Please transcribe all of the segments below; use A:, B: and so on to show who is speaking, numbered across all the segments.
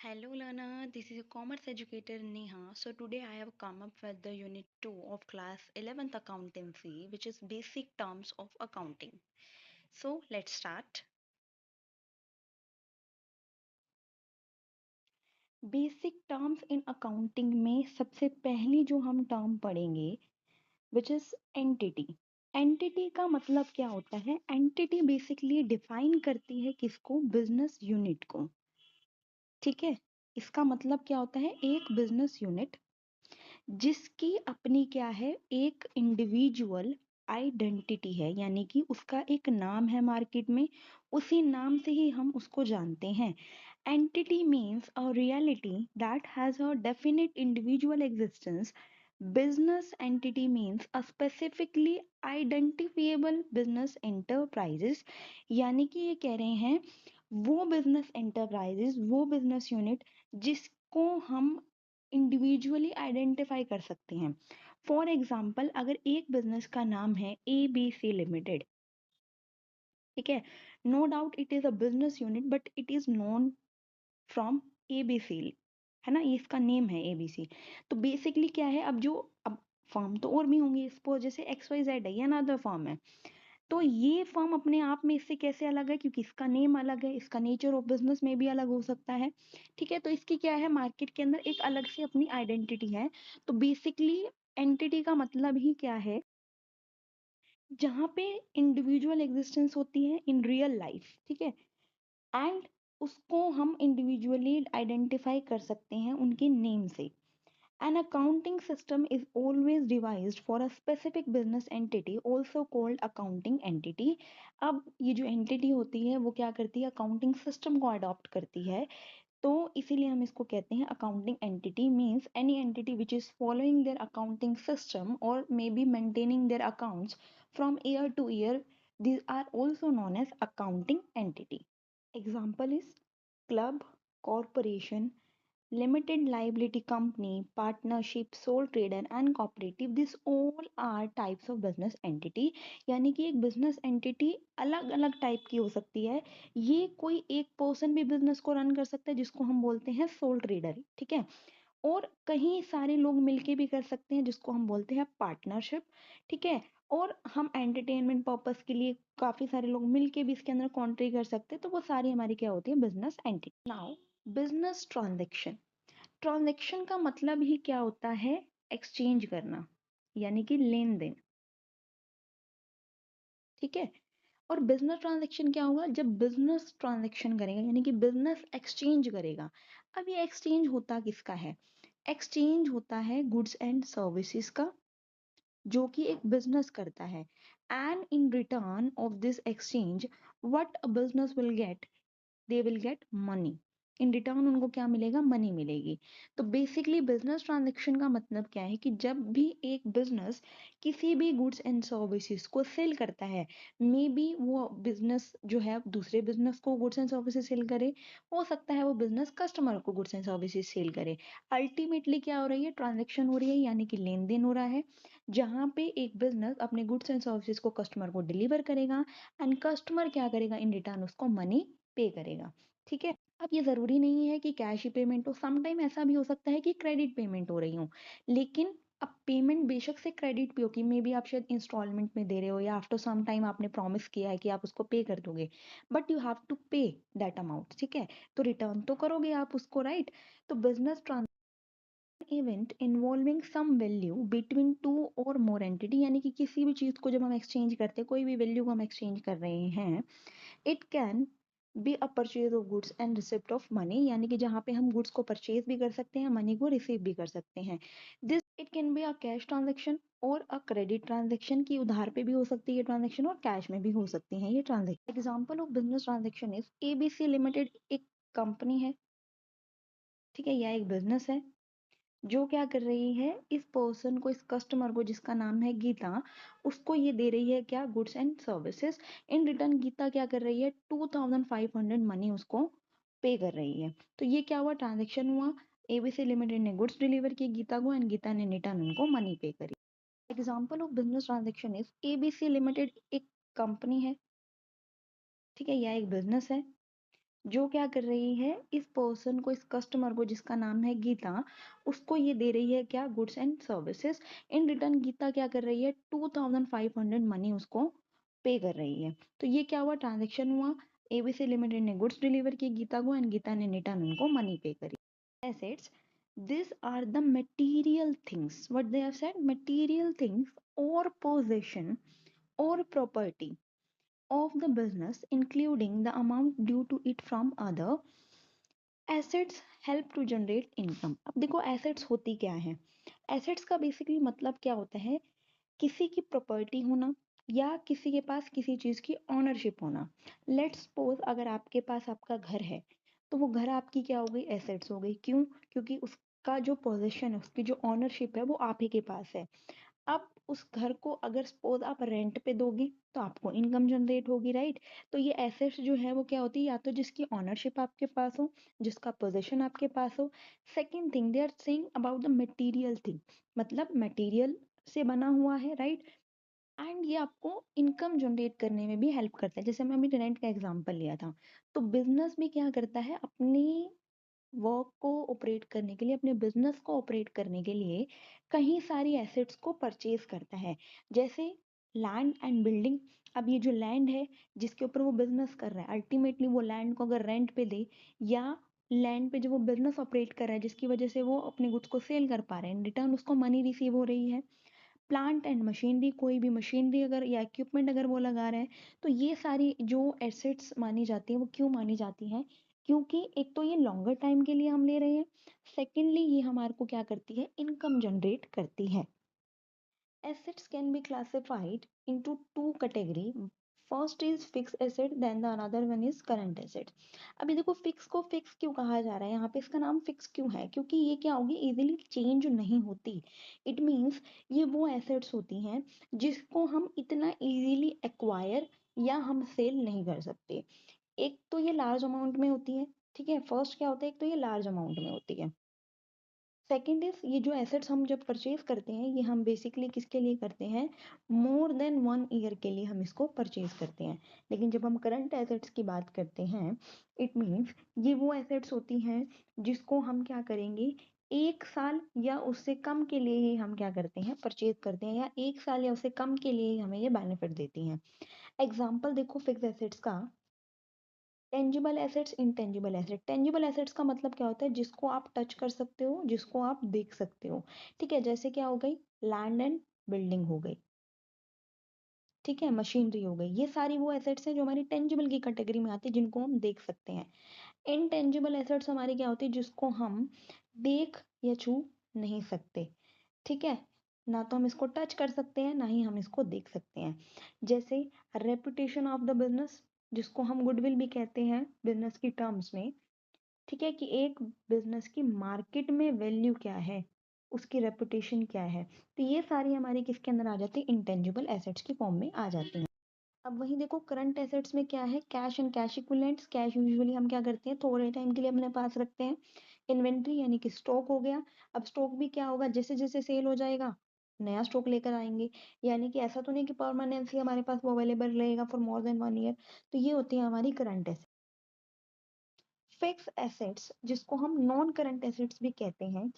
A: Hello learner, this is a commerce educator Neha. So today I have come up with the unit 2 of class 11th accountancy, which is basic terms of accounting. So let's start. Basic terms in accounting में सबसे पहली जो हम term पढ़ेंगे which is entity. Entity का मतलब क्या होता है? एंटिटी बेसिकली डिफाइन करती है किसको? बिजनेस यूनिट को। ठीक है, इसका मतलब क्या होता है? एक बिजनेस यूनिट जिसकी अपनी क्या है? एक इंडिविजुअल आइडेंटिटी है, यानी कि उसका एक नाम है मार्केट में, उसी नाम से ही हम उसको जानते हैं। Entity means a reality that has a definite individual existence. Business entity means a specifically identifiable business enterprises, यानी कि ये कह रहे हैं वो बिजनेस एंटरप्राइजेस, वो बिजनेस यूनिट जिसको हम इंडिविजुअली आइडेंटिफाई कर सकते हैं। फॉर एग्जाम्पल, अगर एक बिजनेस का नाम है ABC लिमिटेड, ठीक है, no doubt it is a business unit but it is known from ABC, है ना, ये इसका नेम है ABC। तो बेसिकली क्या है, अब फर्म तो और भी होंगी, सपोज जैसे XYZ है, ये अनदर फर्म है, तो ये फर्म अपने आप में इससे कैसे अलग है? क्योंकि इसका नेम अलग है, इसका नेचर ऑफ बिजनेस में भी अलग हो सकता है। ठीक है, तो इसकी क्या है, मार्केट के अंदर एक अलग से अपनी आइडेंटिटी है। तो बेसिकली एंटिटी का मतलब ही क्या है? जहाँ पे इंडिविजुअल एग्जिस्टेंस होती है इन रियल लाइफ, ठीक है, एंड उसको हम इंडिविजुअली आइडेंटिफाई कर सकते हैं उनके नेम से। An accounting system is always devised for a specific business entity, also called accounting entity. अब ये जो entity होती है वो क्या करती है? accounting system को adopt करती है, तो इसीलिए हम इसको कहते हैं accounting entity। means any entity which is following their accounting system or maybe maintaining their accounts from year to year, these are also known as accounting entity. Example is club, corporation, limited liability company, partnership, sole trader and cooperative, this all are types of business entity। यानी कि एक business entity अलग अलग type की हो सकती है। ये कोई एक पर्सन भी बिजनेस को रन कर सकता है जिसको हम बोलते हैं सोल ट्रेडर, ठीक है, और कहीं सारे लोग मिलके भी कर सकते हैं जिसको हम बोलते हैं पार्टनरशिप, ठीक है, और हम एंटरटेनमेंट पर्पस के लिए काफी सारे लोग मिलके भी इसके अंदर कॉन्ट्री कर सकते हैं, तो वो सारी हमारी क्या होती है? Business entity. Now business transaction. Transaction का मतलब ही क्या होता है? एक्सचेंज करना, यानी कि लेन देन, ठीक है। और बिजनेस ट्रांजैक्शन क्या होगा? जब बिजनेस ट्रांजैक्शन करेगा, यानी कि बिजनेस एक्सचेंज करेगा। अब ये एक्सचेंज होता किसका है? एक्सचेंज होता है गुड्स एंड सर्विसेज का, जो कि एक बिजनेस करता है। And in return of this exchange what a business will get, they will get money. In return उनको क्या मिलेगा? मनी मिलेगी। तो बेसिकली बिजनेस ट्रांजेक्शन का मतलब क्या है कि जब भी एक बिजनेस किसी भी गुड्स एंड सर्विसेज को सेल करता है, मे बी वो बिजनेस जो है दूसरे बिजनेस को गुड्स एंड सर्विसेज सेल करे, हो सकता है वो बिजनेस कस्टमर को गुड्स एंड सर्विसेज सेल करे। अल्टीमेटली क्या हो रही है? ट्रांजेक्शन हो रही है, यानी कि लेन देन हो रहा है, जहाँ पे एक बिजनेस अपने गुड्स एंड सर्विसेज को कस्टमर को डिलीवर करेगा एंड कस्टमर क्या करेगा? इन रिटर्न उसको मनी पे करेगा, ठीक है। अब ये जरूरी नहीं है कि कैश ही पेमेंट हो, सम टाइम ऐसा भी हो सकता है कि क्रेडिट पेमेंट हो रही हो, लेकिन अब पेमेंट बेशक से क्रेडिट पे हो, कि मे बी आप शायद इंस्टॉलमेंट में दे रहे हो या आफ्टर सम टाइम आपने प्रॉमिस किया है कि आप उसको पे कर दोगे, बट यू हैव टू पे दैट अमाउंट, ठीक है, तो रिटर्न तो करोगे आप उसको, राइट। तो business event involving some value between two और मोर एंटिटी, यानी कि किसी भी चीज को जब हम एक्सचेंज करते हैं, कोई भी वैल्यू को हम एक्सचेंज कर रहे हैं, it can be a purchase of goods and receipt of money, यानी कि जहाँ पे हम गुड्स को परचेज भी कर सकते हैं, मनी को रिसीव भी कर सकते हैं। This it can be a cash transaction और अ क्रेडिट ट्रांजेक्शन, की उधार पे भी हो सकती है ट्रांजेक्शन और कैश में भी हो सकती है ये transaction. Example of business transaction is ABC limited, एक कंपनी है, ठीक है, या एक बिजनेस है जो क्या कर रही है? इस पर्सन को, इस कस्टमर को जिसका नाम है गीता, उसको ये दे रही है क्या? Goods and services. In return Geeta क्या कर रही है? 2500 मनी उसको पे कर रही है। तो ये क्या हुआ? ट्रांजेक्शन हुआ। ABC लिमिटेड ने गुड्स डिलीवर की गीता को एंड गीता ने रिटर्न उनको मनी पे करी। Example of business transaction is ABC limited, एक कंपनी है, ठीक है, या एक बिजनेस है जो क्या कर रही है, इस पर्सन को, इस कस्टमर को जिसका नाम है गीता, उसको ये दे रही है क्या, goods and services. In return Geeta क्या कर रही है, 2500 मनी उसको पे कर रही है। तो ये क्या हुआ, ट्रांजेक्शन हुआ, एबीसी लिमिटेड ने गुड्स डिलीवर की गीता को एंड गीता ने रिटर्न उनको मनी पे करी। Assets, these are the material things, what they have said, material things or possession or property of the business including the amount due to it from other assets help to generate income. अब देखो assets होती क्या है, assets का basically मतलब क्या होता है, किसी की प्रॉपर्टी होना या किसी के पास किसी चीज की ऑनरशिप होना। लेट्स सपोज अगर आपके पास आपका घर है, तो वो घर आपकी क्या हो गई, एसेट्स हो गई। क्यों, क्योंकि उसका जो पोजेशन है, उसकी जो ऑनरशिप है वो आप ही के पास है। अब उस घर को अगर सपोज आप रेंट पे दोगे तो आपको इनकम जनरेट होगी, राइट। तो ये एसेट्स जो है वो क्या होती है, या तो जिसकी ऑनरशिप आपके पास हो, जिसका पोजीशन आपके पास हो। Second thing they are saying about the material thing, मतलब मटेरियल से बना हुआ है, राइट। एंड ये आपको इनकम जनरेट करने में भी हेल्प करता है। जैसे मैं अभी रेंट का एग्जांपल लिया था, तो बिजनेस भी क्या करता है, अपनी वर्क को ऑपरेट करने के लिए, अपने बिजनेस को ऑपरेट करने के लिए कहीं सारी एसेट्स को परचेज करता है। जैसे लैंड एंड बिल्डिंग। अब ये जो लैंड है जिसके ऊपर वो बिजनेस कर रहा है, अल्टीमेटली वो लैंड को अगर रेंट पे दे, या लैंड पे जो वो बिजनेस ऑपरेट कर रहा है जिसकी वजह से वो अपने गुड्स को सेल कर पा रहे हैं, रिटर्न उसको मनी रिसीव हो रही है। प्लांट एंड मशीनरी, कोई भी मशीनरी अगर या इक्विपमेंट अगर वो लगा रहे हैं, तो ये सारी जो एसेट्स मानी जाती हैं वो क्यों मानी जाती हैं, क्योंकि एक तो ये लॉन्गर टाइम के लिए हम ले रहे हैं, सेकेंडली ये हमारे को क्या करती है, इनकम जनरेट करती है। Assets can be classified into two category. First is fixed asset, then the another one is current asset. अभी देखो फिक्स को फिक्स क्यों कहा जा रहा है, यहाँ पे इसका नाम फिक्स क्यों है, क्योंकि ये क्या होगी, इजीली चेंज नहीं होती। इट मीन्स ये वो एसेट्स होती हैं जिसको हम इतना इजीली एक्वायर या हम सेल नहीं कर सकते। एक तो ये लार्ज अमाउंट में होती है, ठीक है, फर्स्ट क्या होता है, एक तो ये लार्ज अमाउंट में होती है। सेकेंड इज ये जो एसेट्स हम जब परचेज करते हैं, ये हम बेसिकली किसके लिए करते हैं, मोर देन 1 ईयर के लिए हम इसको परचेज करते हैं। लेकिन जब हम करंट एसेट्स की बात करते हैं, इट मीन्स ये वो एसेट्स होती हैं जिसको हम क्या करेंगे, 1 साल या उससे कम के लिए ही हम क्या करते हैं, परचेज करते हैं, या 1 साल या उससे कम के लिए ही हमें ये बेनिफिट देती हैं। एग्जाम्पल देखो फिक्स एसेट्स का, tangible assets, intangible asset. Tangible assets का मतलब क्या होता है, जिसको आप टच कर सकते हो, जिसको आप देख सकते हो, ठीक है। जैसे क्या हो गई, लैंड एंड बिल्डिंग हो गई, ठीक है, मशीनरी हो गई। ये सारी वो एसेट्स हैं जो हमारी टेंजिबल की कैटेगरी में आती है, जिनको हम देख सकते हैं। इनटेंजिबल एसेट्स हमारी क्या होती है, जिसको हम देख या छू नहीं सकते, ठीक है। ना तो हम इसको टच कर सकते हैं, ना ही हम इसको देख सकते हैं। जैसे रेपुटेशन ऑफ द बिजनेस, जिसको हम गुडविल भी कहते हैं बिजनेस की टर्म्स में, ठीक है, कि एक बिजनेस की मार्केट में वैल्यू क्या है, उसकी रेपुटेशन क्या है। तो ये सारी हमारी किसके अंदर आ जाती है, इंटेंजिबल एसेट्स की फॉर्म में आ जाती हैं। अब वही देखो करंट एसेट्स में क्या है, cash and cash equivalents. Cash usually हम क्या करते हैं, थोड़े टाइम के लिए अपने पास रखते हैं। इन्वेंट्री यानी कि स्टॉक हो गया। अब स्टॉक भी क्या होगा, जैसे जैसे सेल हो जाएगा नया स्टॉक लेकर आएंगे। यानी कि ऐसा तो नहीं कि परमानेंटली हमारे पास वो अवेलेबल रहेगा फॉर मोर देन 1 ईयर। तो ये होती है हमारी करंट एसेट। फिक्स एसेट्स जिसको हम नॉन करंट एसेट्स भी कहते हैं,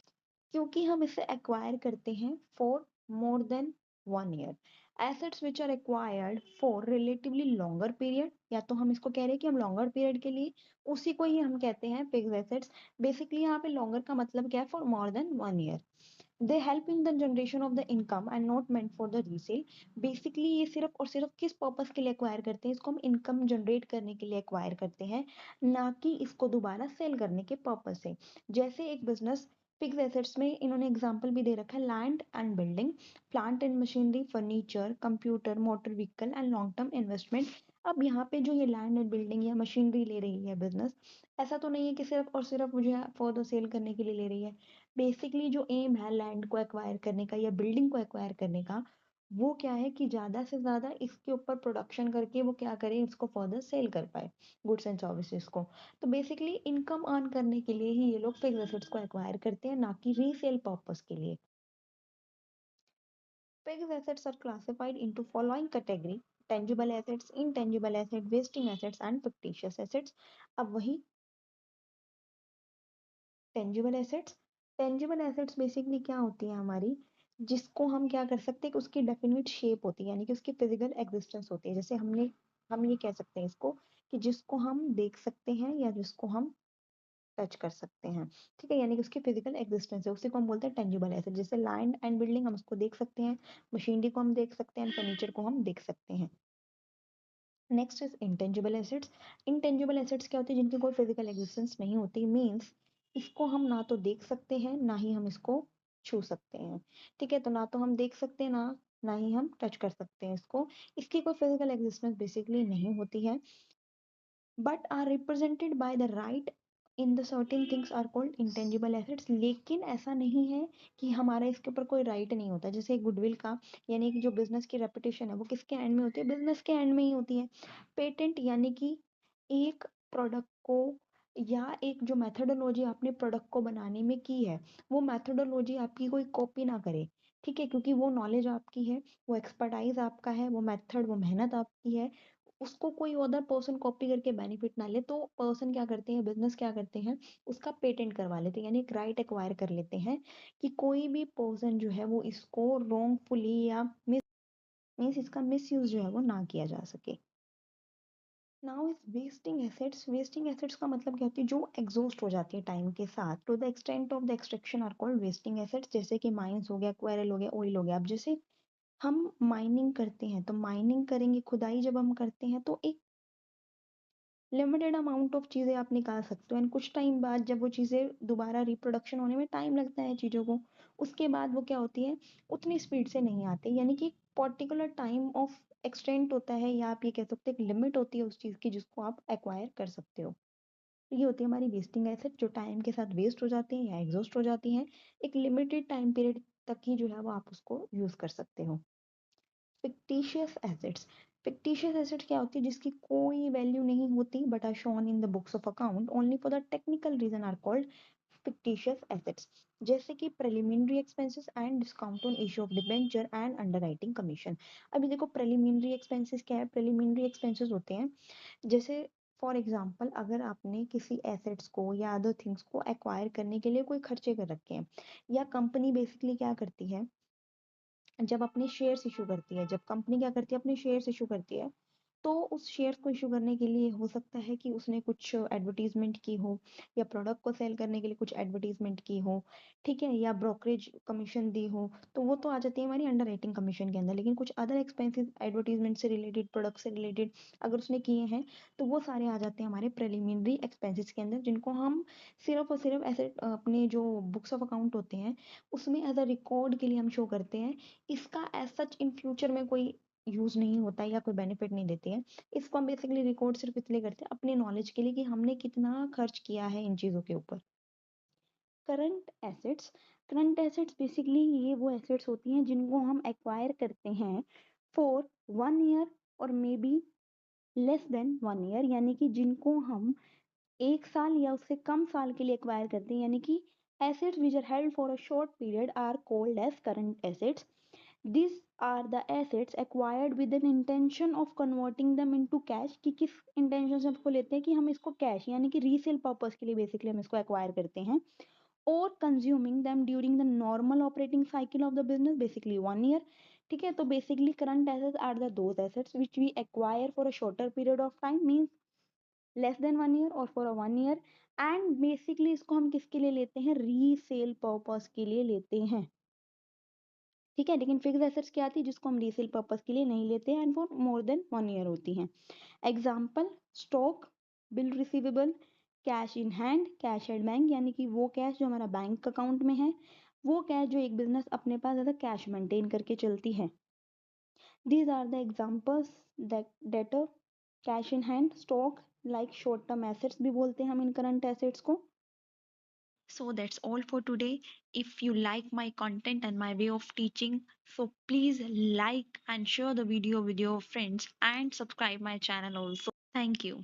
A: क्योंकि हम इसे एक्वायर करते हैं for more than 1 year. Assets which are acquired for relatively longer period, या तो हम इसको कह रहे हैं कि हम लॉन्गर पीरियड के लिए, उसी को ही हम कहते हैं फिक्स एसेट्स। बेसिकली यहाँ पे लॉन्गर का मतलब क्या है, for more than 1 year. They help in the generation of the income and not meant for the resale. Basically ये सिर्फ और सिर्फ किस पर्पस के लिए एक्वायर करते हैं, इसको हम इनकम जनरेट करने के लिए एक्वायर करते हैं, ना कि इसको दोबारा सेल करने के पर्पस से। जैसे एक बिजनेस, फिक्स एसेट्स में इन्होंने एग्जांपल भी दे रखा है, land and building, plant and machinery, furniture, computer, motor vehicle and long term investment. अब यहाँ पे जो ये लैंड एंड बिल्डिंग या मशीनरी ले रही है बिजनेस, ऐसा तो नहीं है कि सिर्फ और सिर्फ मुझे फर्दर सेल करने के लिए ले रही है। बेसिकली जो एम है लैंड को एक्वायर करने का या बिल्डिंग को एक्वायर करने का, वो क्या है कि ज्यादा से ज्यादा इसके ऊपर प्रोडक्शन करके वो क्या करे, इसको फर्दर सेल कर पाए, गुड्स एंड सर्विसेज को। तो बेसिकली इनकम अर्न करने के लिए ही ये लोग फिक्स एसेट्स को एक्वायर करते हैं, ना कि रीसेल पर्पस के लिए। Fixed assets are classified into following category. Tangible assets, intangible asset, wasting assets and fictitious assets. अब वही tangible assets, tangible assets basically क्या होती है हमारी, जिसको हम क्या कर सकते हैं कि उसकी डेफिनेट शेप होती है, यानी कि उसकी फिजिकल एग्जिस्टेंस होती है। जैसे हम ये कह सकते हैं इसको कि जिसको हम देख सकते हैं या जिसको हम टच कर सकते हैं। ठीक है, यानी कि उसकी फिजिकल एग्जिस्टेंस है, उसी को हम बोलते हैं टेंजिबल एसेट। जैसे लैंड एंड बिल्डिंग हम उसको देख सकते हैं, मशीनरी को हम देख सकते हैं, फर्नीचर को हम देख सकते हैं। Next is intangible assets. Intangible assets क्या होती है, जिनकी कोई फिजिकल एग्जिस्टेंस नहीं होती, मीन्स इसको हम ना तो देख सकते हैं ना ही हम इसको छू सकते हैं। ठीक है, तो ना तो हम देख सकते हैं ना ही हम टच कर सकते हैं इसको, इसकी कोई फिजिकल एग्जिस्टेंस बेसिकली नहीं होती है, but are represented by the right in the certain things are called intangible assets. लेकिन ऐसा नहीं है कि हमारा इसके ऊपर कोई राइट नहीं होता। जैसे गुडविल का, यानी कि जो बिजनेस की रेपुटेशन है वो किसके एंड में होती है, बिजनेस के एंड में ही होती है। पेटेंट यानी कि एक प्रोडक्ट को या एक जो मेथोडोलॉजी आपने प्रोडक्ट को बनाने में की है, वो मेथोडोलॉजी आपकी कोई कॉपी ना करे। ठीक है, क्योंकि वो नॉलेज आपकी है, वो एक्सपर्टाइज आपका है, वो मेथड, वो मेहनत आपकी है, उसको कोई अदर पर्सन कॉपी करके बेनिफिट ना ले, तो पर्सन क्या करते हैं, बिजनेस क्या करते हैं, उसका पेटेंट करवा लेते हैं, यानी एक राइट एक्वायर कर लेते हैं कि कोई भी पर्सन जो है वो इसको रॉन्गफुली या मीन्स इसका मिसयूज जो है वो ना किया जा सके। Now is wasting assets. Wasting assets का मतलब क्या होती है, जो एग्जॉस्ट हो जाती है टाइम के साथ, to the extent of the extraction are called wasting assets. जैसे कि माइंस हो गया, क्वेरल हो गया, ऑयल हो गया। अब जैसे हम माइनिंग करते हैं, तो माइनिंग करेंगे, खुदाई जब हम करते हैं तो एक लिमिटेड अमाउंट ऑफ चीजें आप निकाल सकते हो, एंड कुछ टाइम बाद जब वो चीजें दोबारा रिप्रोडक्शन होने में टाइम लगता है चीजों को, उसके बाद वो क्या होती है, उतनी स्पीड से नहीं आती, यानी कि पर्टिकुलर टाइम ऑफ एक्सटेंट होता है, या आप ये कह सकते हैं एक लिमिट होती है उस चीज की जिसको आप एक्वायर कर सकते हो। तो ये होती है हमारी वेस्टिंग एसेट, जो टाइम के साथ वेस्ट हो जाती है या एग्जॉस्ट हो जाती है, एक लिमिटेड टाइम पीरियड तक ही जो है वो आप उसको यूज कर सकते हो। fictitious assets, fictitious assets क्या होती है, जिसकी कोई वैल्यू नहीं होती, but are shown in the books of account only for the technical reason are called fictitious assets। जैसे कि preliminary expenses and discount on issue of debenture and underwriting commission. अभी देखो प्रिलिमिनरी एक्सपेंसेस क्या है, preliminary expenses होते हैं, जैसे for example अगर आपने किसी एसेट्स को या अदर थिंग्स को एक्वायर करने के लिए कोई खर्चे कर रखे हैं, या कंपनी बेसिकली क्या करती है, जब अपने शेयर्स इशू करती है, जब कंपनी क्या करती है, अपने शेयर्स इशू करती है, तो उस शेयर्स को इशू करने के लिए हो सकता है कि उसने कुछ एडवर्टीजमेंट की हो, या प्रोडक्ट को सेल करने के लिए कुछ एडवर्टीजमेंट की हो, ठीक है, या ब्रोकरेज कमीशन दी हो, तो वो तो आ जाती है हमारी अंडर राइटिंग कमीशन के अंदर। लेकिन कुछ अदर एक्सपेंसेस एडवर्टीजमेंट से रिलेटेड, प्रोडक्ट से रिलेटेड अगर उसने किए हैं, तो वो सारे आ जाते हैं हमारे प्रिलिमिनरी एक्सपेंसेस के अंदर, जिनको हम सिर्फ और सिर्फ ऐसे अपने जो बुक्स ऑफ अकाउंट होते हैं उसमें एज अ रिकॉर्ड के लिए हम शो करते हैं। इसका एज सच इन फ्यूचर में कोई यूज नहीं होता है या कोई बेनिफिट नहीं देती है। इसको हम बेसिकली रिकॉर्ड सिर्फ इसलिए करते हैं अपने नॉलेज के लिए कि हमने कितना खर्च किया है इन चीजों के ऊपर। Current assets, current assets basically ये वो एसेट्स होती हैं जिनको हम एक्वायर करते हैं फॉर 1 ईयर और may be less than 1 year, यानी कि जिनको हम 1 साल या उससे कम साल के लिए एक्वायर करते हैं, यानी कि assets which are held for a short period are called as current assets. These are the assets acquired with an intention of converting them into cash, कि किस इंटेंशन से उसको लेते हैं कि हम इसको कैश यानी कि रीसेल पर्पस के लिए बेसिकली हम इसको एक्वायर करते हैं, और consuming them during the normal operating cycle of the business basically 1 year. ठीक है, तो basically current assets are the those assets which we acquire for a shorter period of time, means less than 1 year और for a 1 year, and basically इसको हम किसके लिए लेते हैं, रीसेल पर्पस के लिए लेते हैं। ठीक है, लेकिन फिक्स एसेट्स क्या आती है, जिसको हम रीसेल पर्पस के लिए नहीं लेते हैं and for more than 1 year होती हैं। Example stock, bill receivable, cash in hand, cash at bank, यानी कि वो कैश जो हमारा बैंक अकाउंट में है, वो कैश जो एक बिजनेस अपने पास ज्यादा कैश मेंटेन करके चलती है। These are the examples, debtor, cash in hand, stock, like short term assets भी बोलते हैं हम इन करंट एसेट्स को। So that's all for today. If you like my content and my way of teaching, so please like and share the video with your friends and subscribe my channel also. Thank you.